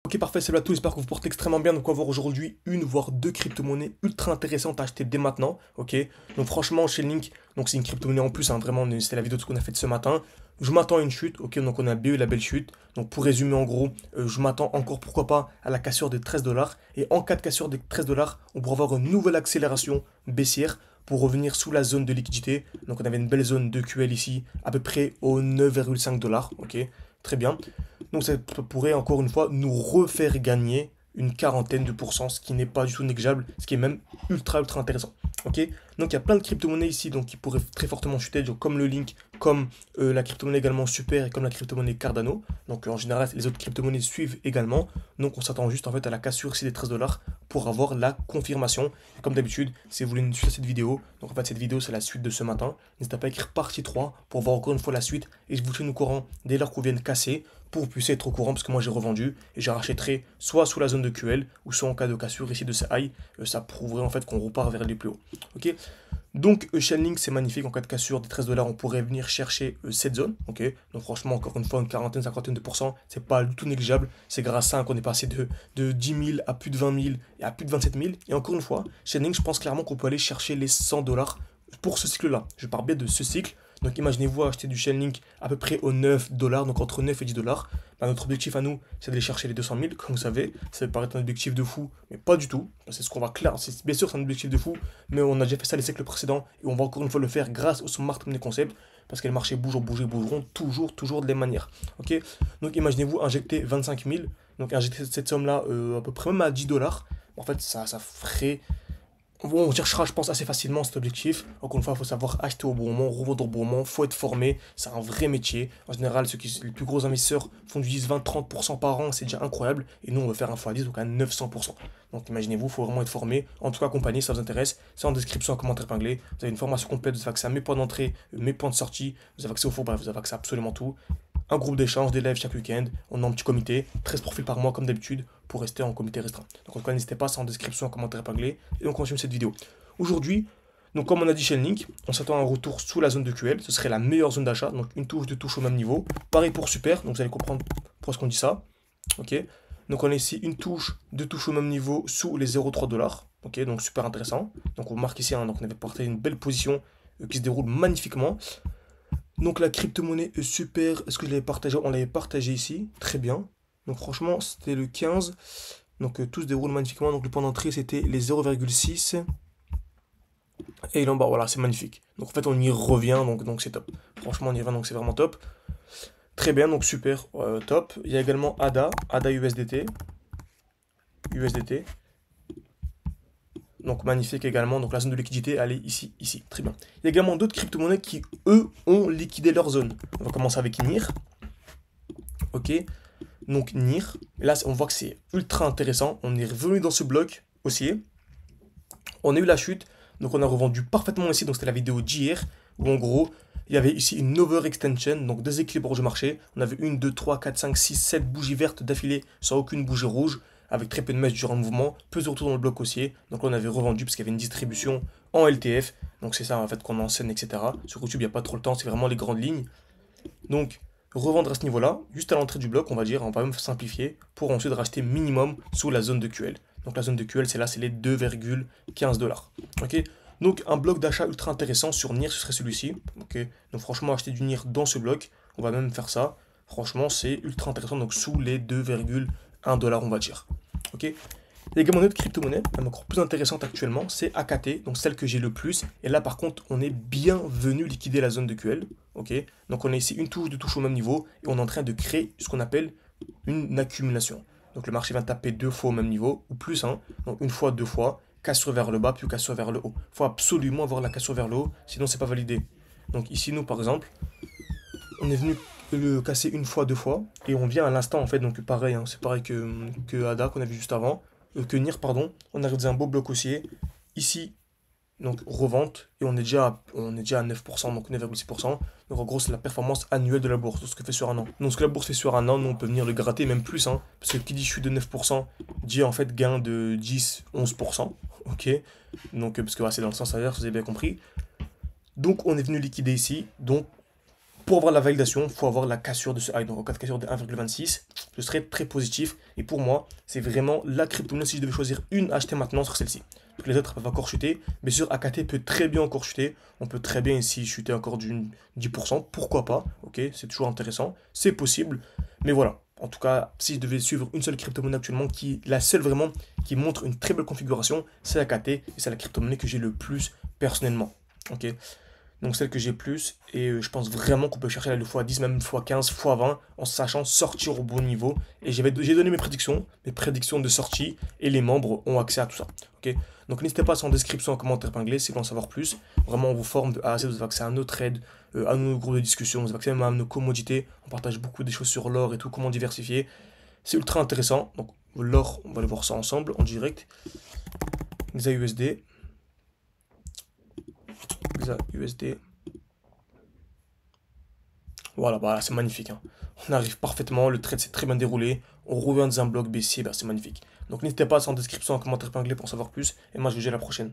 Ok, parfait, salut à tous, j'espère que vous portez extrêmement bien. Donc on va voir aujourd'hui une voire deux crypto-monnaies ultra intéressantes à acheter dès maintenant. Ok, donc franchement, Chainlink, donc c'est une crypto-monnaie en plus, hein, vraiment, c'est la vidéo de ce qu'on a fait de ce matin. Je m'attends à une chute, ok, donc on a BE la belle chute. Donc pour résumer en gros, je m'attends encore pourquoi pas à la cassure des 13 dollars. Et en cas de cassure des 13 dollars, on pourra avoir une nouvelle accélération baissière pour revenir sous la zone de liquidité. Donc on avait une belle zone de QL ici, à peu près aux 9,5 dollars, ok, très bien. Donc ça pourrait encore une fois nous refaire gagner une quarantaine de pourcents, ce qui n'est pas du tout négligeable, ce qui est même ultra intéressant. Ok, donc il y a plein de crypto-monnaies ici donc qui pourraient très fortement chuter, donc comme le Link, comme la crypto-monnaie également Super et comme la crypto-monnaie Cardano. Donc en général les autres crypto-monnaies suivent également. Donc on s'attend juste en fait à la cassure ici des 13 dollars pour avoir la confirmation. Et comme d'habitude, si vous voulez une suite à cette vidéo, donc en fait cette vidéo c'est la suite de ce matin, n'hésitez pas à écrire partie 3 pour voir encore une fois la suite et je vous tiens au courant dès lors qu'on vienne casser pour que vous puissiez être au courant parce que moi j'ai revendu et j'ai rachèterai soit sous la zone de QL ou soit en cas de cassure ici de ces high, ça prouverait en fait qu'on repart vers les plus hauts. Ok, donc Chainlink c'est magnifique, en cas de cassure des 13 dollars on pourrait venir chercher cette zone. Ok, donc franchement encore une fois une quarantaine, cinquantaine de pourcents, c'est pas du tout négligeable, c'est grâce à ça qu'on est passé de 10 000 à plus de 20 000 et à plus de 27 000 et encore une fois Chainlink je pense clairement qu'on peut aller chercher les 100 dollars pour ce cycle là, je parle bien de ce cycle. Donc imaginez-vous acheter du Chainlink à peu près aux 9 dollars, donc entre 9 et 10 dollars. Bah, notre objectif à nous, c'est d'aller chercher les 200 000, comme vous savez. Ça peut paraître un objectif de fou, mais pas du tout. C'est ce qu'on va clair. Bien sûr, c'est un objectif de fou, mais on a déjà fait ça les siècles précédents et on va encore une fois le faire grâce au smart money concept parce que les marchés bougent, bougeront toujours de la même manière. Ok, donc imaginez-vous injecter 25 000, donc injecter cette somme-là à peu près même à 10 dollars. En fait, ça ferait. Bon, on cherchera, je pense, assez facilement cet objectif. Encore une fois, il faut savoir acheter au bon moment, revendre au bon moment, il faut être formé, c'est un vrai métier. En général, les plus gros investisseurs font du 10, 20, 30% par an, c'est déjà incroyable. Et nous, on veut faire un x10, donc à 900%. Donc imaginez-vous, il faut vraiment être formé. En tout cas, accompagné, ça vous intéresse. C'est en description, en commentaire épinglé. Vous avez une formation complète, vous avez accès à mes points d'entrée, mes points de sortie, vous avez accès au four, bref, vous avez accès à absolument tout. Un groupe d'échange, des lives chaque week-end. On a un petit comité, 13 profils par mois comme d'habitude, pour rester en comité restreint. Donc en tout cas, n'hésitez pas, c'est en description, en commentaire épinglé. Et on continue cette vidéo. Aujourd'hui, donc comme on a dit chez Chainlink, on s'attend à un retour sous la zone de QL. Ce serait la meilleure zone d'achat, donc une touche de touche au même niveau. Pareil pour Super, donc vous allez comprendre pourquoi est-ce qu'on dit ça. Ok. Donc on a ici une touche, deux touches au même niveau sous les 0,3 dollars. Ok, donc super intéressant. Donc on marque ici, hein, donc on avait porté une belle position qui se déroule magnifiquement. Donc la crypto-monnaie Super, est-ce que je l'avais partagé? On l'avait partagé ici, très bien. Donc franchement, c'était le 15. Donc tout se déroule magnifiquement. Donc le point d'entrée, c'était les 0,6. Et là en bas, voilà, c'est magnifique. Donc en fait, on y revient, donc c'est top. Franchement, on y revient, donc c'est vraiment top. Très bien, donc super, top. Il y a également ADA USDT. USDT. Donc magnifique également, donc la zone de liquidité, elle est ici, très bien. Il y a également d'autres crypto-monnaies qui, eux, ont liquidé leur zone. On va commencer avec NIR. Ok, donc NIR, là on voit que c'est ultra intéressant. On est revenu dans ce bloc haussier. On a eu la chute, donc on a revendu parfaitement ici, donc c'était la vidéo d'hier, où en gros, il y avait ici une overextension, donc déséquilibre du marché. On avait 1, 2, 3, 4, 5, 6, 7 bougies vertes d'affilée sans aucune bougie rouge, avec très peu de mèches durant le mouvement, peu de retour dans le bloc haussier. Donc là, on avait revendu parce qu'il y avait une distribution en LTF. Donc c'est ça en fait qu'on enseigne, etc. Sur YouTube, il n'y a pas trop le temps, c'est vraiment les grandes lignes. Donc revendre à ce niveau-là, juste à l'entrée du bloc, on va dire, on va même simplifier, pour ensuite racheter minimum sous la zone de QL. Donc la zone de QL, c'est là, c'est les 2,15 dollars. Ok, donc un bloc d'achat ultra intéressant sur NIR, ce serait celui-ci. Ok, donc franchement, acheter du NIR dans ce bloc, on va même faire ça. Franchement, c'est ultra intéressant, donc sous les 2,1 dollars, on va dire. Ok, il y a également une autre crypto-monnaie, même encore plus intéressante actuellement, c'est AKT, donc celle que j'ai le plus. Et là, par contre, on est bien venu liquider la zone de QL. Ok, donc on a ici une touche de touche au même niveau et on est en train de créer ce qu'on appelle une accumulation. Donc le marché va taper deux fois au même niveau ou plus, hein, donc une fois, deux fois, cassure vers le bas puis cassure vers le haut. Il faut absolument avoir la cassure vers le haut, sinon c'est pas validé. Donc ici, nous, par exemple, on est venu le casser une fois, deux fois et on vient à l'instant en fait, donc pareil, hein, c'est pareil que ADA qu'on a vu juste avant. Que NIR, pardon, on a réalisé un beau bloc haussier. Ici, donc revente, et on est déjà à 9%, donc 9,6%. Donc en gros, c'est la performance annuelle de la bourse, tout ce que fait sur un an. Donc ce que la bourse fait sur un an, nous on peut venir le gratter, même plus, hein, parce que qui dit chute de 9%, dit en fait gain de 10, 11%. Ok, donc parce que c'est dans le sens inverse, vous avez bien compris. Donc on est venu liquider ici, donc pour avoir la validation, il faut avoir la cassure de ce high. Donc en cas de cassure de 1,26, je serais très positif. Et pour moi, c'est vraiment la crypto-monnaie. Si je devais choisir une à acheter maintenant sur celle-ci. Toutes les autres peuvent encore chuter. Bien sûr, AKT peut très bien encore chuter. On peut très bien ici chuter encore d'une 10%. Pourquoi pas? Ok, c'est toujours intéressant. C'est possible. Mais voilà. En tout cas, si je devais suivre une seule crypto-monnaie actuellement, la seule vraiment qui montre une très belle configuration, c'est AKT. Et c'est la crypto-monnaie que j'ai le plus personnellement. Ok. Donc celle que j'ai plus, et je pense vraiment qu'on peut chercher le x10, même x15, x20, en sachant sortir au bon niveau. Et j'ai donné mes prédictions de sortie, et les membres ont accès à tout ça. Ok. Donc n'hésitez pas en description, en commentaire épinglé si vous voulez en savoir plus. Vraiment, on vous forme de A à Z, vous avez accès à nos trades, à nos groupes de discussion, vous avez accès même à nos commodités. On partage beaucoup des choses sur l'or et tout, comment diversifier. C'est ultra intéressant. Donc l'or, on va aller voir ça ensemble en direct. XAUSD. XAUSD. Voilà, bah, c'est magnifique, hein. On arrive parfaitement, le trade s'est très bien déroulé. On revient dans un bloc baissier, bah, c'est magnifique. Donc n'hésitez pas à en description, en commentaire épinglé pour en savoir plus. Et moi je vous dis à la prochaine.